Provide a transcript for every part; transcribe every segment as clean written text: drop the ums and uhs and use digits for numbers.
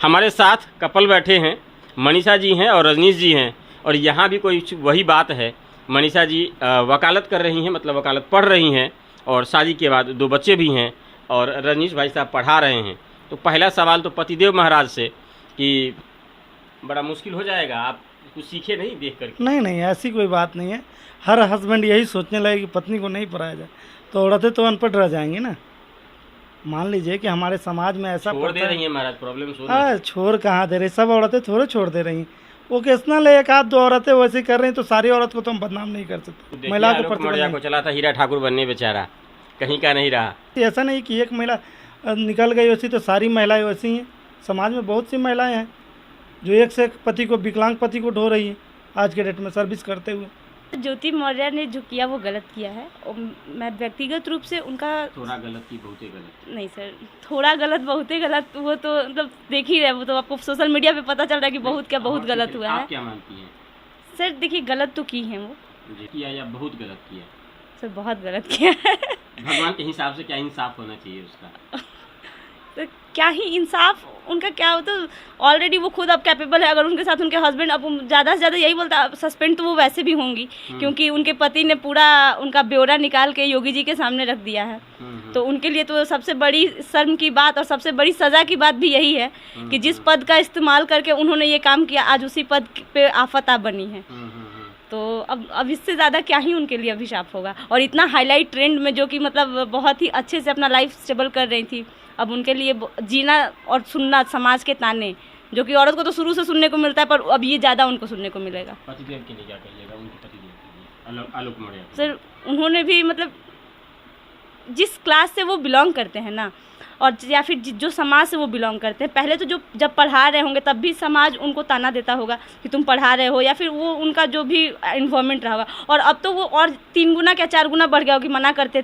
हमारे साथ कपल बैठे हैं, मनीषा जी हैं और रजनीश जी हैं। और यहाँ भी कोई वही बात है, मनीषा जी वकालत कर रही हैं, मतलब वकालत पढ़ रही हैं और शादी के बाद 2 बच्चे भी हैं और रजनीश भाई साहब पढ़ा रहे हैं। तो पहला सवाल तो पतिदेव महाराज से कि बड़ा मुश्किल हो जाएगा, आप कुछ सीखे नहीं देख करके? नहीं, ऐसी कोई बात नहीं है। हर हस्बैंड यही सोचने लगे कि पत्नी को नहीं पढ़ाया जाए तो औरतें तो अनपढ़ रह जाएंगी ना। मान लीजिए कि हमारे समाज में ऐसा छोड़ दे रही है महाराज, प्रॉब्लम छोड़ कहाँ दे रही, सब औरतें थोड़े छोड़ दे रही। ओकेशनल एक आध 2 औरतें वैसे कर रही तो सारी औरत को तो हम बदनाम नहीं कर सकते। महिला को प्रतिभा को चला था हीरा ठाकुर बनने, बेचारा कहीं का नहीं रहा। ऐसा नहीं कि एक महिला निकल गई वैसी तो सारी महिलाएं वैसी हैं। समाज में बहुत सी महिलाएं हैं जो एक से एक पति को, विकलांग पति को ढो रही है आज के डेट में सर्विस करते हुए। ज्योति मौर्य ने जो किया वो गलत किया है और मैं व्यक्तिगत रूप से उनका थोड़ा गलत की बहुत ही गलत नहीं सर, थोड़ा गलत बहुत ही गलत, वो तो मतलब देख ही रहे, वो तो आपको सोशल मीडिया पे पता चल रहा है कि बहुत क्या बहुत गलत हुआ है। आप क्या मानती हैं? सर देखिए, गलत तो की है वो जी, किया या बहुत गलत किया? सर बहुत गलत किया है। भगवान के हिसाब से क्या इंसाफ होना चाहिए उसका? तो क्या ही इंसाफ उनका क्या हो, तो ऑलरेडी वो खुद अब कैपेबल है। अगर उनके साथ उनके हस्बैंड, अब ज़्यादा से ज़्यादा यही बोलता, सस्पेंड तो वो वैसे भी होंगी क्योंकि उनके पति ने पूरा उनका ब्यौरा निकाल के योगी जी के सामने रख दिया है। तो उनके लिए तो सबसे बड़ी शर्म की बात और सबसे बड़ी सज़ा की बात भी यही है कि जिस पद का इस्तेमाल करके उन्होंने ये काम किया, आज उसी पद पे आफत आ बनी है। तो अब इससे ज़्यादा क्या ही उनके लिए अभिशाप होगा। और इतना हाईलाइट ट्रेंड में, जो कि मतलब बहुत ही अच्छे से अपना लाइफ स्टेबल कर रही थी, अब उनके लिए जीना और सुनना समाज के ताने, जो कि औरत को तो शुरू से सुनने को मिलता है, पर अब ये ज़्यादा उनको सुनने को मिलेगा। पतिदेव के लिए क्या कहिएगा, उनके पतिदेव के लिए आलोक मौर्य? सर उन्होंने भी मतलब जिस क्लास से वो बिलोंग करते हैं ना, और या फिर जो समाज से वो बिलोंग करते हैं, पहले तो जब पढ़ा रहे होंगे तब भी समाज उनको ताना देता होगा कि तुम पढ़ा रहे हो, या फिर वो उनका जो भी इन्वॉल्वमेंट रहा होगा। और अब तो वो और 3 गुना क्या 4 गुना बढ़ गया हो कि मना करते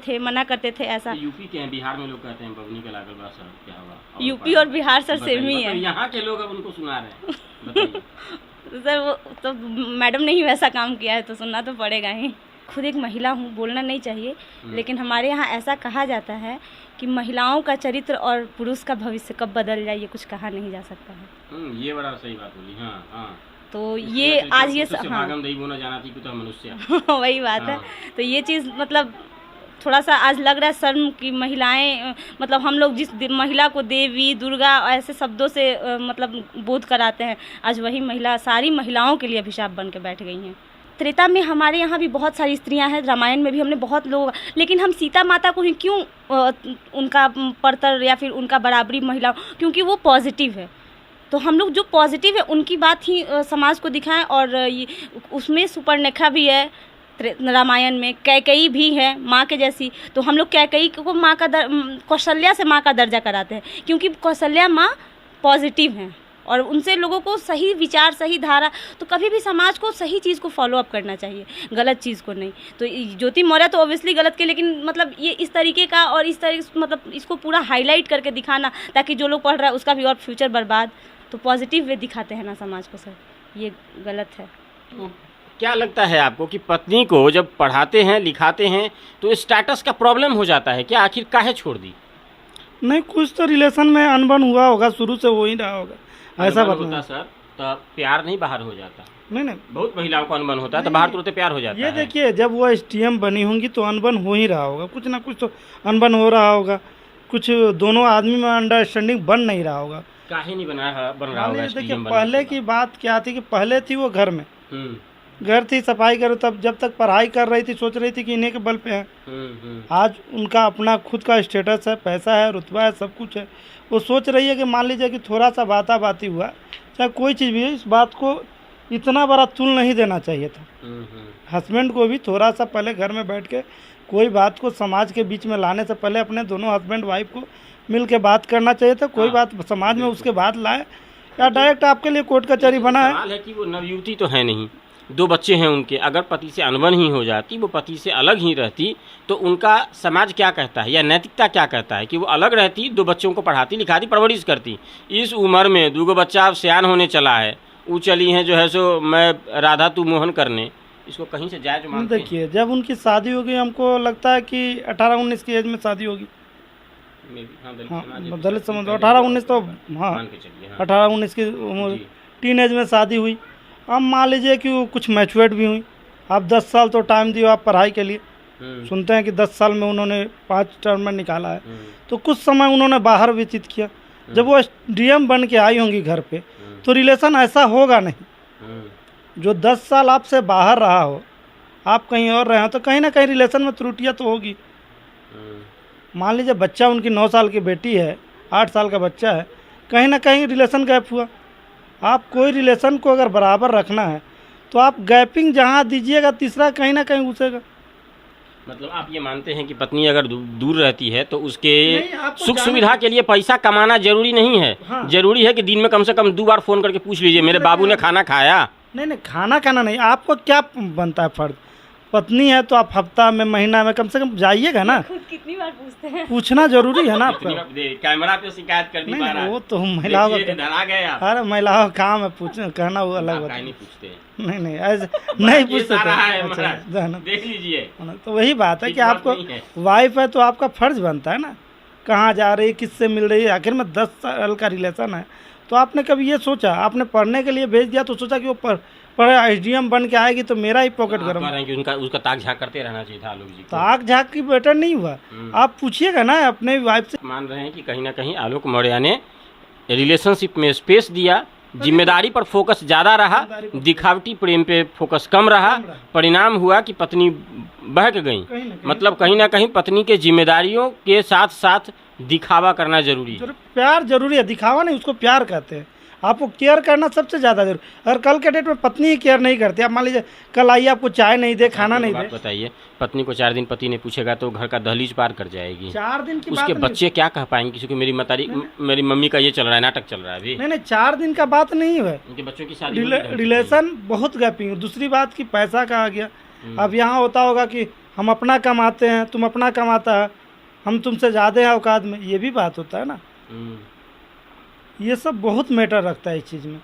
थे ऐसा। यूपी के हैं, बिहार में लोग कहते हैं बबनी का लागल बा सर, क्या होगा? यूपी और बिहार सर सेम ही है। यहाँ के लोग अब उनको सुना रहे हैं। सर वो तो मैडम ने ही वैसा काम किया है तो सुनना तो पड़ेगा ही। खुद एक महिला हूँ, बोलना नहीं चाहिए, लेकिन हमारे यहाँ ऐसा कहा जाता है कि महिलाओं का चरित्र और पुरुष का भविष्य कब बदल जाए ये कुछ कहा नहीं जा सकता है। ये बड़ा सही बात बोली। हाँ। तो ये आज ये मनुष्य वही बात है। तो ये चीज़ मतलब थोड़ा सा आज लग रहा है शर्म की महिलाएं, मतलब हम लोग जिस महिला को देवी दुर्गा ऐसे शब्दों से मतलब बोध कराते हैं, आज वही महिला सारी महिलाओं के लिए अभिशाप बन के बैठ गई हैं। त्रेता में हमारे यहाँ भी बहुत सारी स्त्रियां हैं, रामायण में भी हमने बहुत लोग, लेकिन हम सीता माता को ही क्यों उनका परतर या फिर उनका बराबरी महिला, क्योंकि वो पॉजिटिव है। तो हम लोग जो पॉजिटिव है उनकी बात ही समाज को दिखाएं। और उसमें सुपर्णरेखा भी है रामायण में, कैकेयी भी है माँ के जैसी, तो हम लोग कैकेयी को माँ का कौशल्या से माँ का दर्जा कराते हैं क्योंकि कौशल्या माँ पॉजिटिव हैं और उनसे लोगों को सही विचार, सही धारा, तो कभी भी समाज को सही चीज़ को फॉलो अप करना चाहिए, गलत चीज़ को नहीं। तो ज्योति मौर्य तो ऑब्वियसली गलत के, लेकिन मतलब ये इस तरीके का और इस तरीके मतलब इसको पूरा हाईलाइट करके दिखाना ताकि जो लोग पढ़ रहा है उसका भी और फ्यूचर बर्बाद, तो पॉजिटिव वे दिखाते हैं ना समाज को, सर ये गलत है। तो क्या लगता है आपको कि पत्नी को जब पढ़ाते हैं लिखाते हैं तो स्टेटस का प्रॉब्लम हो जाता है क्या? आखिर काहे छोड़ दी? नहीं, कुछ तो रिलेशन में अनबन हुआ होगा, शुरू से हो ही रहा होगा, ऐसा होता सर। तो प्यार नहीं बाहर हो जाता? नहीं, बहुत महिलाओं को अनबन होता है तो बाहर तुरंत प्यार हो जाता है। ये देखिए, जब वो STM बनी होंगी तो अनबन हो ही रहा होगा, कुछ ना कुछ तो अनबन हो रहा होगा, कुछ दोनों आदमी में अंडरस्टैंडिंग बन नहीं रहा होगा। काहे नहीं बन रहा होगा? देखिए, पहले की बात क्या थी कि पहले थी वो घर में, घर थी, सफाई करो, तब जब तक पढ़ाई कर रही थी सोच रही थी कि इन्हीं के बल पे है। आज उनका अपना खुद का स्टेटस है, पैसा है, रुतबा है, सब कुछ है। वो सोच रही है कि मान लीजिए कि थोड़ा सा बाती हुआ, चाहे कोई चीज़ भी है, इस बात को इतना बड़ा तुल नहीं देना चाहिए था। हस्बैंड को भी थोड़ा सा पहले घर में बैठ के कोई बात को समाज के बीच में लाने से पहले अपने दोनों हस्बैंड वाइफ को मिल के बात करना चाहिए था। कोई बात समाज में उसके बाद लाए, या डायरेक्ट आपके लिए कोर्ट कचहरी बना है कि वो नवयुवती तो है नहीं, 2 बच्चे हैं उनके, अगर पति से अनबन ही हो जाती, वो पति से अलग ही रहती, तो उनका समाज क्या कहता है या नैतिकता क्या कहता है कि वो अलग रहती, 2 बच्चों को पढ़ाती लिखाती परवरिश करती। इस उम्र में 2 बच्चा अब सयान होने चला है, वो चली हैं जो है सो मैं राधा तू मोहन करने, इसको कहीं से जायज मानते हैं? देखिए, जब उनकी शादी होगी, हमको लगता है कि 18-19 की एज में शादी होगी, हाँ दलित समाज 18-19 तो हाँ 18-19 की उम्र टीन एज में शादी हुई। अब मान लीजिए कि वो कुछ मैच्योर्ड भी हुई। आप 10 साल तो टाइम दियो आप पढ़ाई के लिए। सुनते हैं कि 10 साल में उन्होंने 5 टर्म में निकाला है, तो कुछ समय उन्होंने बाहर व्यतीत किया। जब वो डीएम बन के आई होंगी घर पे तो रिलेशन ऐसा होगा नहीं। जो 10 साल आपसे बाहर रहा हो, आप कहीं और रहे हो, तो कहीं ना कहीं रिलेशन में त्रुटियाँ तो होगी। मान लीजिए बच्चा उनकी 9 साल की बेटी है, 8 साल का बच्चा है, कहीं ना कहीं रिलेशन गैप हुआ। आप कोई रिलेशन को अगर बराबर रखना है तो आप गैपिंग जहाँ दीजिएगा तीसरा कहीं ना कहीं घुसेगा। मतलब आप ये मानते हैं कि पत्नी अगर दूर रहती है तो उसके सुख सुविधा के लिए पैसा कमाना जरूरी नहीं है। हाँ। जरूरी है कि दिन में कम से कम 2 बार फोन करके पूछ लीजिए मेरे बाबू ने खाना खाया। नहीं खाना नहीं, आपको क्या बनता है फर्ज। पत्नी है तो आप हफ्ता में महीना में कम से कम जाइएगा ना। कितनी बार पूछते हैं? पूछना जरूरी है ना आपका। कैमरा पे शिकायत कर दी। नहीं वो तो महिलाओं का, अरे महिलाओं का काम है पूछना, कहना वो अलग बात है। नहीं ऐसे नहीं पूछते। देख लीजिए, तो वही बात है कि आपको वाइफ है तो आपका फर्ज बनता है ना, कहाँ जा रही है, किससे मिल रही है। आखिर में 10 साल का रिलेशन है तो आपने कभी ये सोचा, आपने पढ़ने के लिए भेज दिया तो सोचा कि वो पढ़े एसडीएम बन के आएगी तो मेरा ही पॉकेट गर्म। उसका ताक झाक करते रहना चाहिए था आलोक जी। ताक झाक की बेटर नहीं हुआ। आप पूछिएगा ना अपने वाइफ से। मान रहे हैं कि कहीं ना कहीं आलोक मौर्य ने रिलेशनशिप में स्पेस दिया, जिम्मेदारी पर फोकस ज़्यादा रहा, दिखावटी प्रेम पे फोकस कम रहा। परिणाम हुआ कि पत्नी बहक गई। मतलब कहीं ना कहीं पत्नी के जिम्मेदारियों के साथ साथ दिखावा करना जरूरी है। प्यार जरूरी है, दिखावा नहीं, उसको प्यार कहते हैं। आपको केयर करना सबसे ज़्यादा जरूरी। अगर कल के डेट में पत्नी ही केयर नहीं करती, आप मान लीजिए कल आइए आपको चाय नहीं दे, खाना नहीं दे। बताइए, पत्नी को 4 दिन पति ने पूछेगा तो घर का दहलीज पार कर जाएगी। 4 दिन की उसके बच्चे क्या कह पाएंगे क्योंकि मेरी मम्मी का ये चल रहा है, नाटक चल रहा है अभी। नहीं 4 दिन का बात नहीं है, उनके बच्चों की शादी। रिलेशन बहुत गैपिंग। दूसरी बात की पैसा का आ गया। अब यहाँ होता होगा कि हम अपना कमाते हैं, तुम अपना कमाता है, हम तुमसे ज़्यादा है औकात में, ये भी बात होता है ना। ये सब बहुत मैटर रखता है इस चीज़ में।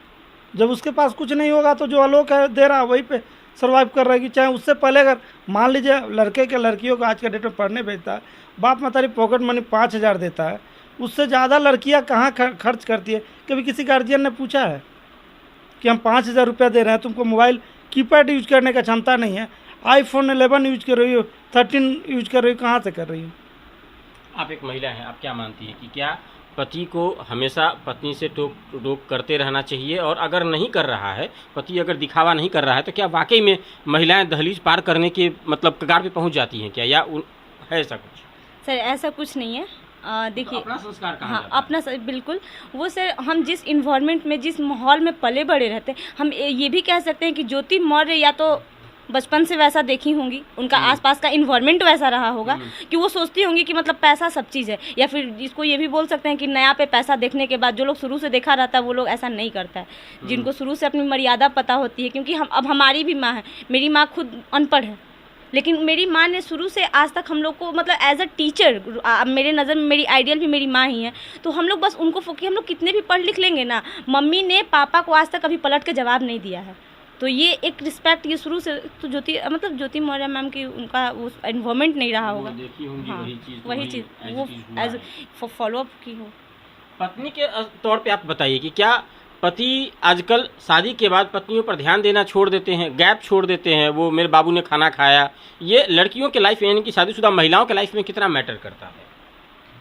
जब उसके पास कुछ नहीं होगा तो जो आलोक है दे रहा है वही पे सर्वाइव कर रहेगी। चाहे उससे पहले अगर मान लीजिए लड़के के लड़कियों को आज के डेट में पढ़ने भेजता है, बाप मतारी पॉकेट मनी 5,000 देता है, उससे ज़्यादा लड़कियां कहाँ खर्च करती है। कभी किसी गार्जियन ने पूछा है कि हम 5,000 रुपया दे रहे हैं, तुमको मोबाइल कीपैड यूज करने का क्षमता नहीं है, आईफोन 11 यूज कर रही हो, 13 यूज कर रही हो, कहाँ से कर रही हो। आप एक महिला हैं, आप क्या मानती हैं कि क्या पति को हमेशा पत्नी से रोक करते रहना चाहिए, और अगर नहीं कर रहा है, पति अगर दिखावा नहीं कर रहा है, तो क्या वाकई में महिलाएं दहलीज पार करने के मतलब कगार पे पहुंच जाती हैं क्या, या है ऐसा कुछ? सर ऐसा कुछ नहीं है। देखिए तो अपना संस्कार कहाँ हाँ अपना बिल्कुल वो सर, हम जिस इन्वायरमेंट में जिस माहौल में पले बड़े रहते हैं, हम ये भी कह सकते हैं कि ज्योति मौर्य या तो बचपन से वैसा देखी होंगी, उनका आसपास का इन्वायरमेंट वैसा रहा होगा कि वो सोचती होंगी कि मतलब पैसा सब चीज़ है। या फिर इसको ये भी बोल सकते हैं कि नया पे पैसा देखने के बाद जो लोग शुरू से देखा रहता है वो लोग ऐसा नहीं करता है, जिनको शुरू से अपनी मर्यादा पता होती है। क्योंकि अब हमारी भी माँ है, मेरी माँ खुद अनपढ़ है, लेकिन मेरी माँ ने शुरू से आज तक हम लोग को मतलब एज अ टीचर, मेरे नज़र में मेरी आइडियल भी मेरी माँ ही है। तो हम लोग बस उनको कि हम लोग कितने भी पढ़ लिख लेंगे ना, मम्मी ने पापा को आज तक कभी पलट के जवाब नहीं दिया है। तो ये एक रिस्पेक्ट ये शुरू से तो ज्योति मौर्य मैम की उनका वो एनवायरमेंट नहीं रहा होगा। हाँ, वही चीज़ वो एज फॉलोअप की हो। पत्नी के तौर पे आप बताइए कि क्या पति आजकल शादी के बाद पत्नियों पर ध्यान देना छोड़ देते हैं, गैप छोड़ देते हैं, वो मेरे बाबू ने खाना खाया, ये लड़कियों के लाइफ यानी कि शादीशुदा महिलाओं के लाइफ में कितना मैटर करता है?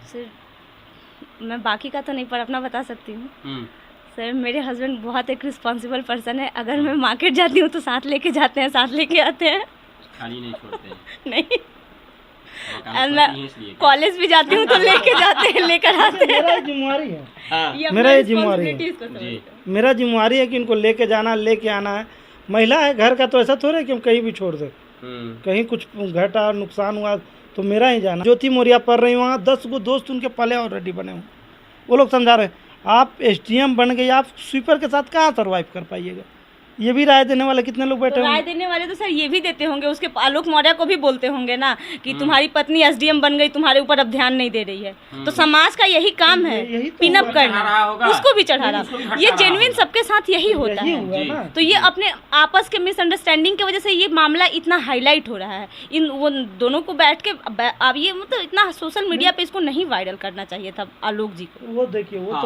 सर मैं बाकी का तो नहीं पर अपना बता सकती हूँ। सर मेरे हस्बैंड बहुत एक रिस्पॉन्सिबल पर्सन है। अगर मैं मार्केट जाती हूँ तो साथ लेके जाते हैं, साथ लेके आते हैं, खाली नहीं छोड़ते हैं। नहीं, मैं कॉलेज भी जाती हूँ तो लेके जाते हैं, लेकर आते हैं। मेरा जिम्मेवारी है। हाँ। मेरा ये जिम्मेवारी है, मेरा जिम्मेवारी है कि इनको लेके जाना, लेके आना है। महिला है घर का तो ऐसा थोड़ा है कि हम कहीं भी छोड़ दे, कहीं कुछ घटा नुकसान हुआ तो मेरा ही जाना। ज्योति मौर्य पढ़ रही वहाँ 10 गो दोस्त उनके पले ऑलरेडी बने हुए, वो लोग समझा रहे हैं। आप एसडीएम बन गए, आप स्वीपर के साथ कहाँ सर्वाइव कर पाइएगा? ये भी राय देने वाले कितने लोग बैठे तो राय होंगे? देने वाले तो सर ये भी देते होंगे, उसके आलोक मौर्य को भी बोलते होंगे ना कि तुम्हारी पत्नी एसडीएम बन गई, तुम्हारे ऊपर अब ध्यान नहीं दे रही है। तो समाज का यही काम है, यही तो पिनअप चढ़ा करना, रहा होगा। उसको भी चढ़ा रहा। उसको भी हटा ये रहा जेन्युइन होगा। सबके साथ यही होता यही है। हुआ ना। तो ये अपने आपस के मिसअंडरस्टैंडिंग की वजह से ये मामला इतना हाईलाइट हो रहा है। इन वो दोनों को बैठ के अब ये मतलब इतना सोशल मीडिया पे इसको नहीं वायरल करना चाहिए था आलोक जी को। वो देखिए वो तो